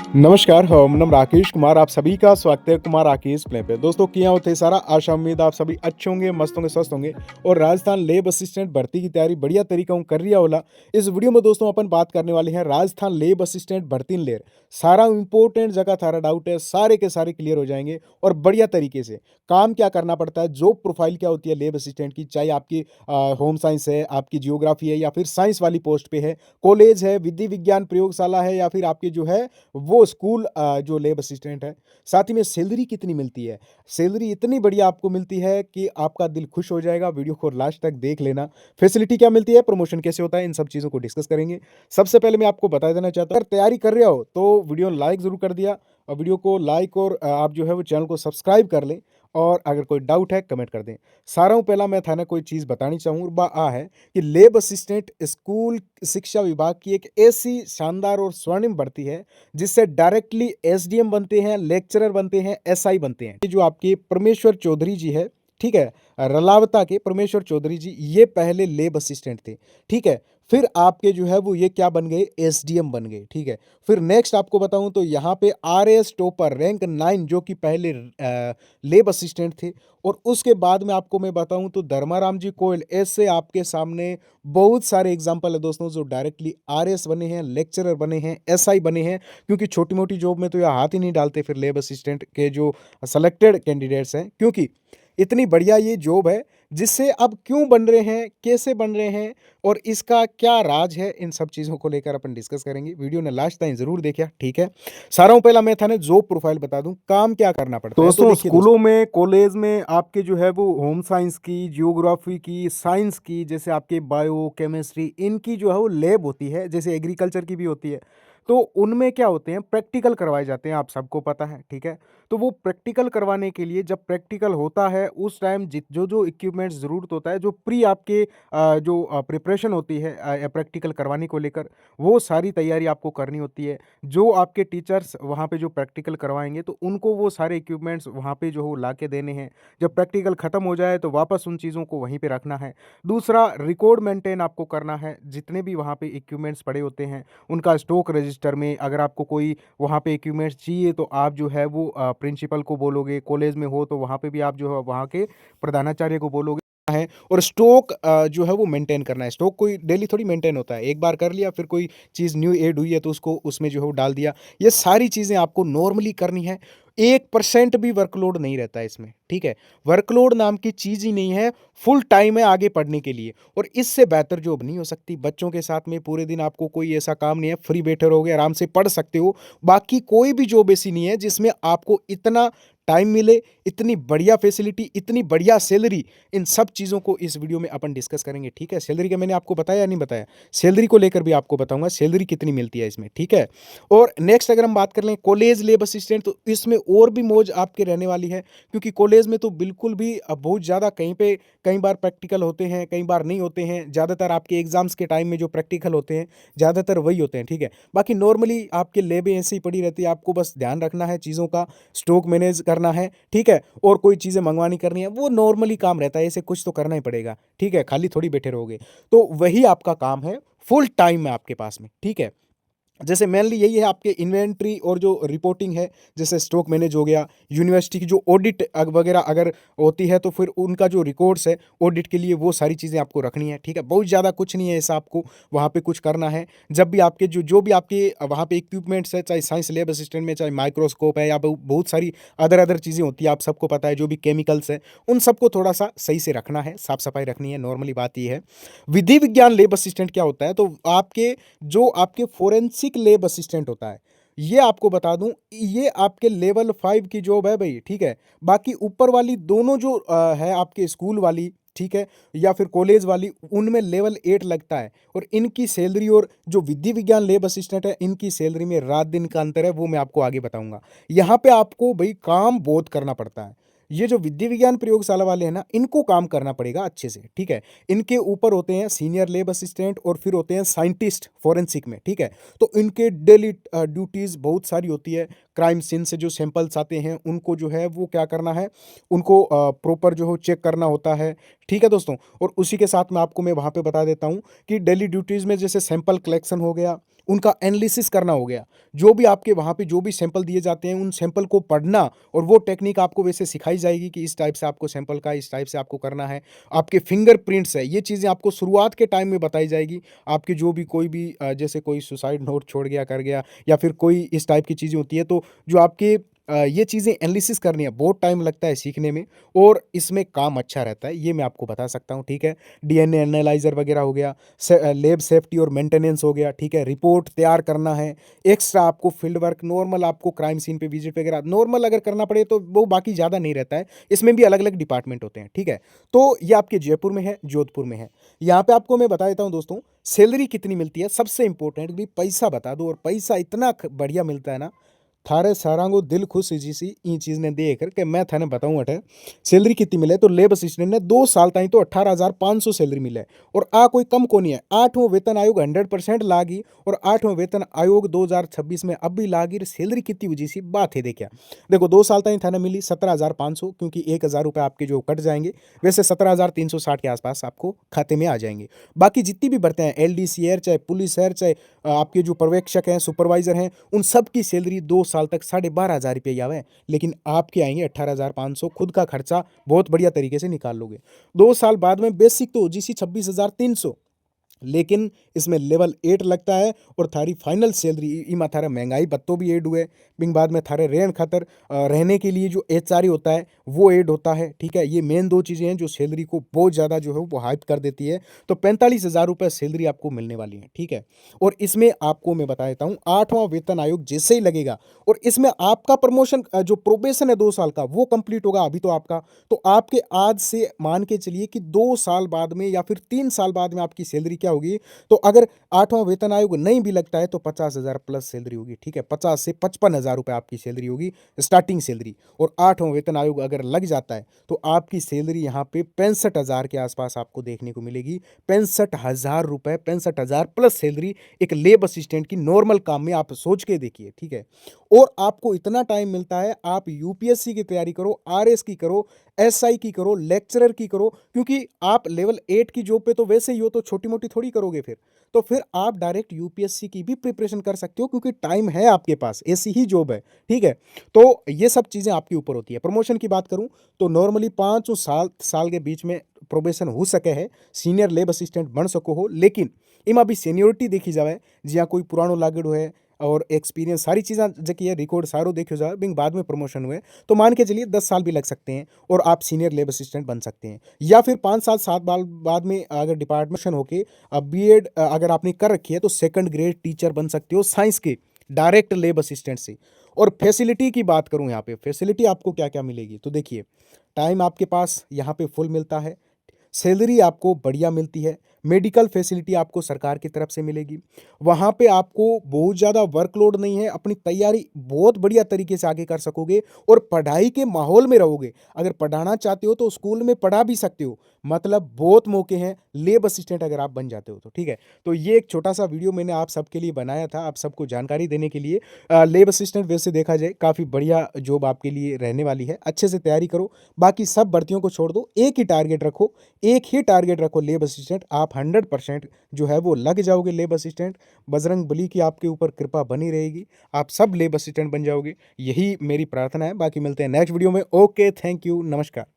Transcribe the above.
नमस्कार, हम नाम राकेश कुमार, आप सभी का स्वागत है कुमार राकेश प्ले पे। दोस्तों किया होते सारा, आशा उम्मीद आप सभी अच्छे होंगे, मस्त होंगे, स्वस्थ होंगे और राजस्थान लेब असिस्टेंट भर्ती की तैयारी बढ़िया तरीका हूँ कर रिया होला। इस वीडियो में दोस्तों अपन बात करने वाले हैं राजस्थान लेब असिस्टेंट भर्ती लेर। सारा इंपॉर्टेंट जगह थारा डाउट है, सारे के सारे क्लियर हो जाएंगे और बढ़िया तरीके से। काम क्या करना पड़ता है, जॉब प्रोफाइल क्या होती है लेब असिस्टेंट की, चाहे आपकी होम साइंस है, आपकी जियोग्राफी है या फिर साइंस वाली पोस्ट पे है, कॉलेज है, विधि विज्ञान प्रयोगशाला है या फिर आपकी जो है वो स्कूल जो लेब असिस्टेंट है। साथ ही में सैलरी कितनी मिलती है, सैलरी इतनी बढ़िया आपको मिलती है कि आपका दिल खुश हो जाएगा। वीडियो को लास्ट तक देख लेना। फैसिलिटी क्या मिलती है, प्रमोशन कैसे होता है, इन सब चीज़ों को डिस्कस करेंगे। सबसे पहले मैं आपको बता देना चाहता हूँ, अगर तैयारी कर रहे हो तो वीडियो लाइक ज़रूर कर दिया और वीडियो को लाइक और आप जो है वो चैनल को सब्सक्राइब कर लें और अगर कोई डाउट है कमेंट कर दें। सारा पहला मैं थाने कोई चीज़ बतानी चाहूँ बा आ है कि लेब असिस्टेंट स्कूल शिक्षा विभाग की एक ऐसी शानदार और स्वर्णिम भर्ती है जिससे डायरेक्टली एसडीएम बनते हैं, लेक्चरर बनते हैं, एसआई बनते हैं। ये जो आपके परमेश्वर चौधरी जी है, ठीक है, रलावता के परमेश्वर चौधरी जी, ये पहले लेब असिस्टेंट थे, ठीक है। फिर आपके जो है वो ये क्या बन गए, एसडीएम बन गए, ठीक है। फिर नेक्स्ट आपको बताऊं तो यहाँ पे आरएएस टॉपर रैंक 9 जो कि पहले लेब असिस्टेंट थे। और उसके बाद में आपको मैं बताऊं तो धर्माराम जी कोयल, ऐसे आपके सामने बहुत सारे एग्जाम्पल है दोस्तों जो डायरेक्टली आरएएस बने हैं, लेक्चरर बने हैं, एसआई बने हैं। क्योंकि छोटी मोटी जॉब में तो यह हाथ ही नहीं डालते फिर लेब असिस्टेंट के जो सेलेक्टेड कैंडिडेट्स हैं, क्योंकि इतनी बढ़िया ये जॉब है। जिससे अब क्यों बन रहे हैं, कैसे बन रहे हैं और इसका क्या राज है, इन सब चीज़ों को लेकर अपन डिस्कस करेंगे। वीडियो ने लास्ट टाइम जरूर देखा, ठीक है। सारा पहला मैं था ना जॉब प्रोफाइल बता दूं, काम क्या करना पड़ता है। तो दोस्तों देखिए स्कूलों में कॉलेज में आपके जो है वो होम साइंस की, जियोग्राफी की, साइंस की, जैसे आपके बायो केमिस्ट्री, इनकी जो है वो लैब होती है, जैसे एग्रीकल्चर की भी होती है। तो उनमें क्या होते हैं, प्रैक्टिकल करवाए जाते हैं, आप सबको पता है, ठीक है। तो वो प्रैक्टिकल करवाने के लिए जब प्रैक्टिकल होता है उस टाइम जो जो इक्विपमेंट्स ज़रूरत होता है, जो प्री आपके जो प्रिपरेशन होती है प्रैक्टिकल करवाने को लेकर, वो सारी तैयारी आपको करनी होती है। जो आपके टीचर्स वहाँ पे जो प्रैक्टिकल करवाएंगे तो उनको वो सारे इक्विपमेंट्स वहाँ पे जो हो ला के देने हैं। जब प्रैक्टिकल ख़त्म हो जाए तो वापस उन चीज़ों को वहीं पे रखना है। दूसरा, रिकॉर्ड मेंटेन आपको करना है, जितने भी वहाँ पे इक्विपमेंट्स पड़े होते हैं उनका स्टॉक रजिस्टर में। अगर आपको कोई वहाँ पे इक्विपमेंट्स चाहिए तो आप जो है वो प्रिंसिपल को बोलोगे, कॉलेज में हो तो वहाँ पे भी आप जो है वहाँ के प्रधानाचार्य को बोलोगे है। और स्टॉक जो है वो मेंटेन करना है। स्टॉक कोई डेली थोड़ी मेंटेन होता है, एक बार कर लिया, फिर कोई चीज़ न्यू ऐड हुई है तो उसको उसमें जो है वो डाल दिया। ये सारी चीज़ें आपको नॉर्मली करनी है। 1% भी वर्कलोड नहीं रहता है इसमें, ठीक है। वर्कलोड नाम की चीज़ ही नहीं है। फुल टाइम है आगे पढ़ने के लिए और इससे बेहतर जॉब नहीं हो सकती। बच्चों के साथ में पूरे दिन आपको कोई ऐसा काम नहीं है, फ्री बैठे रहोगे, आराम से पढ़ सकते हो। बाकी कोई भी जॉब ऐसी नहीं है जिसमें आपको इतना टाइम मिले, इतनी बढ़िया फैसिलिटी, इतनी बढ़िया सैलरी। इन सब चीज़ों को इस वीडियो में अपन डिस्कस करेंगे, ठीक है। सैलरी का मैंने आपको बताया नहीं बताया, सैलरी को लेकर भी आपको बताऊंगा सैलरी कितनी मिलती है इसमें, ठीक है। और नेक्स्ट अगर हम बात कर लें कॉलेज लेब असिस्टेंट, तो इसमें और भी मौज आपके रहने वाली है। क्योंकि कॉलेज में तो बिल्कुल भी बहुत ज़्यादा कहीं पे कई बार प्रैक्टिकल होते हैं, कई बार नहीं होते हैं। ज़्यादातर आपके एग्जाम्स के टाइम में जो प्रैक्टिकल होते हैं ज़्यादातर वही होते हैं, ठीक है। बाकी नॉर्मली आपके लेबें ऐसे ही पड़ी रहती है, आपको बस ध्यान रखना है चीज़ों का, स्टॉक मैनेज करना है, ठीक है। और कोई चीज़ें मंगवानी करनी है, वो नॉर्मली काम रहता है, ऐसे कुछ तो करना ही पड़ेगा, ठीक है। खाली थोड़ी बैठे रहोगे, तो वही आपका काम है, फुल टाइम में आपके पास में, ठीक है। जैसे मेनली यही है आपके इन्वेंट्री और जो रिपोर्टिंग है, जैसे स्टॉक मैनेज हो गया, यूनिवर्सिटी की जो ऑडिट वगैरह अगर होती है तो फिर उनका जो रिकॉर्ड्स है ऑडिट के लिए, वो सारी चीज़ें आपको रखनी है, ठीक है। बहुत ज़्यादा कुछ नहीं है ऐसा आपको वहाँ पे कुछ करना है। जब भी आपके जो जो भी आपके वहाँ पे इक्विपमेंट्स है, चाहे साइंस लैब असिस्टेंट में चाहे माइक्रोस्कोप है या बहुत सारी अदर अदर चीज़ें होती है, आप सबको पता है, जो भी केमिकल्स है उन सबको थोड़ा सा सही से रखना है, साफ सफाई रखनी है, नॉर्मली बात ये है। विधि विज्ञान लैब असिस्टेंट क्या होता है, तो आपके जो आपके फोरेंसिक लैब असिस्टेंट होता है, ये आपको बता दूं, ये आपके लेवल 5 की जॉब है भाई, ठीक है। बाकी ऊपर वाली दोनों जो है आपके स्कूल वाली, ठीक है, या फिर कॉलेज वाली, उनमें लेवल 8 लगता है। और इनकी सैलरी और जो विधि विज्ञान लैब असिस्टेंट है, इनकी सैलरी में रात दिन का अंतर है, वो मैं आपको आगे बताऊंगा। यहाँ पे आपको भाई काम बहुत करना पड़ता है। ये जो विधि विज्ञान प्रयोगशाला वाले हैं ना, इनको काम करना पड़ेगा अच्छे से, ठीक है। इनके ऊपर होते हैं सीनियर लेब असिस्टेंट और फिर होते हैं साइंटिस्ट फोरेंसिक में, ठीक है। तो इनके डेली ड्यूटीज़ बहुत सारी होती है। क्राइम सीन से जो सैंपल्स आते हैं उनको जो है वो क्या करना है, उनको प्रॉपर जो है चेक करना होता है, ठीक है दोस्तों। और उसी के साथ में आपको मैं वहाँ पे बता देता हूँ कि डेली ड्यूटीज़ में जैसे सैंपल कलेक्शन हो गया, उनका एनालिसिस करना हो गया। जो भी आपके वहाँ पे जो भी सैंपल दिए जाते हैं, उन सैंपल को पढ़ना और वो टेक्निक आपको वैसे सिखाई जाएगी कि इस टाइप से आपको सैंपल का इस टाइप से आपको करना है। आपके फिंगरप्रिंट्स है, ये चीज़ें आपको शुरुआत के टाइम में बताई जाएगी। आपके जो भी कोई भी जैसे कोई सुसाइड नोट छोड़ गया, कर गया या फिर कोई इस टाइप की चीज़ें होती है, तो जो आपके ये चीज़ें एनालिसिस करनी है, बहुत टाइम लगता है सीखने में और इसमें काम अच्छा रहता है, ये मैं आपको बता सकता हूँ, ठीक है। डीएनए एनालाइज़र वगैरह हो गया, लैब सेफ्टी और मेंटेनेंस हो गया, ठीक है। रिपोर्ट तैयार करना है, एक्स्ट्रा आपको फील्ड वर्क, नॉर्मल आपको क्राइम सीन पे विजिट वगैरह नॉर्मल अगर करना पड़े तो वो बाकी ज़्यादा नहीं रहता है। इसमें भी अलग अलग डिपार्टमेंट होते हैं, ठीक है। तो ये आपके जयपुर में है, जोधपुर में है। यहाँ पे आपको मैं बता देता हूँ दोस्तों, सैलरी कितनी मिलती है, सबसे इंपॉर्टेंट भी पैसा बता दो, और पैसा इतना बढ़िया मिलता है ना, थारे सारांगो दिल खुश इजी सी ई चीज़ ने देख कर के मैं थाने बताऊँ अठे सैलरी कितनी मिले। तो लेब असिस्टेंट ने 2 साल ताई तो 18,500 सैलरी मिले, और आ कोई कम को नहीं है। 8वां वेतन आयोग 100% लागी, और 8वां वेतन आयोग 2026 में अब भी लागी। सैलरी कितनी हुई सी बात है, देखिया देखो 2 साल ताई थाने मिली 17,500, क्योंकि 1,000 रुपये आपके जो कट जाएंगे, वैसे 17,360 के आसपास आपको खाते में आ जाएंगे। बाकी जितनी भी बढ़ते हैं, एलडीसी है, चाहे पुलिस है, चाहे आपके जो पर्यवेक्षक हैं, सुपरवाइजर हैं, उन सब की सैलरी 2 साल तक 12,500 रुपये ही आवे, लेकिन आपके आएंगे 18,500। खुद का खर्चा बहुत बढ़िया तरीके से निकाल लोगे। 2 साल बाद में बेसिक तो जीसी 26,300, लेकिन इसमें लेवल 8 लगता है, और थारी फाइनल सैलरी इमा थारा महंगाई बत्तो भी ऐड हुए। बिंग बाद में थारे रहन खातर रहने के लिए जो एचआरए होता है वो ऐड होता है, ठीक है। ये मेन दो चीज़ें हैं जो सैलरी को बहुत ज़्यादा जो है वो हाइप कर देती है। तो 45,000 रुपये सैलरी आपको मिलने वाली है, ठीक है। और इसमें आपको मैं बता देता हूँ, 8वां वेतन आयोग जैसे ही लगेगा, और इसमें आपका प्रमोशन जो प्रोबेशन है 2 साल का, वो कंप्लीट होगा अभी तो आपका। तो आपके आज से मान के चलिए कि 2 साल बाद में या फिर 3 साल बाद में आपकी सैलरी क्या होगी। तो अगर 8वां वेतन आयोग नहीं भी लगता है तो 50,000 प्लस सैलरी होगी, ठीक है। 50 से 55,000 रुपये आपकी सैलरी होगी, स्टार्टिंग सैलरी। और 8वां वेतन आयोग अगर लग जाता है तो आपकी सैलरी यहाँ पे 65,000 के आसपास आपको देखने को मिलेगी। 65,000 रुपये, 65,000 प्लस सैलरी एक लेब असिस्टेंट की नॉर्मल काम में, आप सोच के देखिए, ठीक है। और आपको इतना टाइम मिलता है, आप यूपीएससी की तैयारी करो, आरएस की करो, एसआई की करो, लेक्चरर की करो, क्योंकि आप लेवल 8 की जॉब पे तो वैसे ही हो, तो छोटी मोटी थोड़ी करोगे फिर। तो फिर आप डायरेक्ट यूपीएससी की भी प्रिपरेशन कर सकते हो, क्योंकि टाइम है आपके पास, ऐसी ही जॉब है, ठीक है। तो ये सब चीज़ें आपके ऊपर होती है। प्रमोशन की बात करूं तो नॉर्मली 5 साल के बीच में प्रोबेशन हो सके है, सीनियर लेब असिस्टेंट बन सको हो। लेकिन इमा भी सीनियोरिटी देखी जाए, जिया कोई पुरानो लागेड़ो है और एक्सपीरियंस सारी चीज़ें जकी है, रिकॉर्ड सारो देखो जाए, बिंग बाद में प्रमोशन हुए तो मान के चलिए 10 साल भी लग सकते हैं, और आप सीनियर लेब असिस्टेंट बन सकते हैं। या फिर 5 साल 7 साल बाद में अगर डिपार्टमेंट होके बीएड अगर आपने कर रखी है तो सेकंड ग्रेड टीचर बन सकते हो साइंस के, डायरेक्ट लेब असिस्टेंट से। और फैसिलिटी की बात करूं, यहाँ पे फैसिलिटी आपको क्या क्या मिलेगी, तो देखिए टाइम आपके पास यहाँ पे फुल मिलता है, सैलरी आपको बढ़िया मिलती है, मेडिकल फैसिलिटी आपको सरकार की तरफ से मिलेगी। वहाँ पे आपको बहुत ज़्यादा वर्कलोड नहीं है, अपनी तैयारी बहुत बढ़िया तरीके से आगे कर सकोगे, और पढ़ाई के माहौल में रहोगे। अगर पढ़ाना चाहते हो तो स्कूल में पढ़ा भी सकते हो, मतलब बहुत मौके हैं लेब असिस्टेंट अगर आप बन जाते हो तो, ठीक है। तो ये एक छोटा सा वीडियो मैंने आप सबके लिए बनाया था, आप सबको जानकारी देने के लिए। लेब असिस्टेंट वैसे देखा जाए काफ़ी बढ़िया जॉब आपके लिए रहने वाली है, अच्छे से तैयारी करो, बाकी सब भर्तियों को छोड़ दो, एक ही टारगेट रखो, एक ही टारगेट रखो लेब असिस्टेंट, आप 100% जो है वो लग जाओगे लेब असिस्टेंट। बजरंग बली की आपके ऊपर कृपा बनी रहेगी, आप सब लेब असिस्टेंट बन जाओगे, यही मेरी प्रार्थना है। बाकी मिलते हैं नेक्स्ट वीडियो में। ओके, थैंक यू, नमस्कार।